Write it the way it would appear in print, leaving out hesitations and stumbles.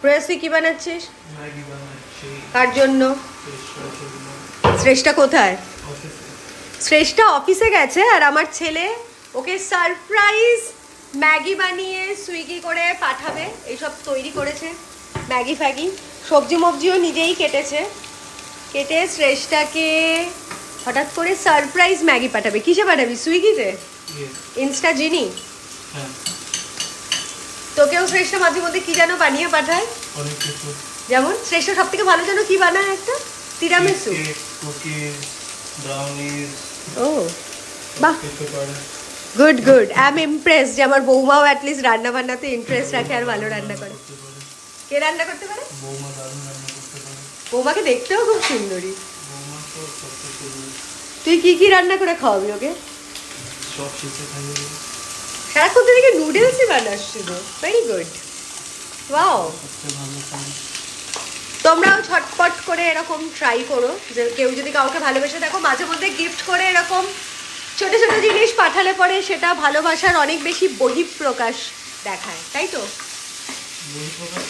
প্রয়াসী কি বানাচ্ছিস? ম্যাগি বানাচ্ছি। কার জন্য? শ্রেষ্ঠা কোথায়? শ্রেষ্ঠা অফিসে গেছে আর আমার ছেলে ওকে সারপ্রাইজ ম্যাগি বানিয়ে সুইগি করে পাঠাবে। এইসব তৈরি করেছে ম্যাগি ফ্যাগি, সবজি মবজিও নিজেই কেটেছে, কেটে শ্রেষ্ঠাকে হঠাৎ করে সারপ্রাইজ ম্যাগি পাঠাবে। কিসে পাঠাবি? সুইগিতে? ইনস্টা জিনি? তোকেও শ্রেষ্ঠা মাঝে মধ্যে কি যেন বানিয়ে পাঠায় অনেক কিছু। যেমন শ্রেষ্ঠা সব থেকে ভালো যেন কি বানায় একটা তিরামিসু, কুকিজ, ব্রাউনিজ। ও বাহ, good good. I am impress যে আমার বৌমাও অ্যাটলিস্ট রান্না বান্নাতে ইন্টারেস্ট রাখে আর ভালো রান্না করে। কে রান্না করতে পারে? বৌমা দারুণ রান্না করতে পারে। বৌমাকে দেখতেও খুব সুন্দরী। বৌমা তো সবচেয়ে সুন্দর। তুই কি কি রান্না করে খাওয়াবি ওকে? সব শিখে খাইয়ে দেবে। সারাক্ষণ থেকে নুডলসই বানাস শুধু। Very good, wow. সবচেয়ে ভালো খাই। তোমরাও ছটপট করে এরকম ট্রাই করো, যে কেউ যদি কাউকে ভালোবেসে দেখো মাঝে মধ্যে গিফট করে এরকম ছোট ছোট জিনিস পাঠালে পরে সেটা ভালোবাসার অনেক বেশি বহিঃপ্রকাশ দেখায়, তাই তো? বহিঃপ্রকাশ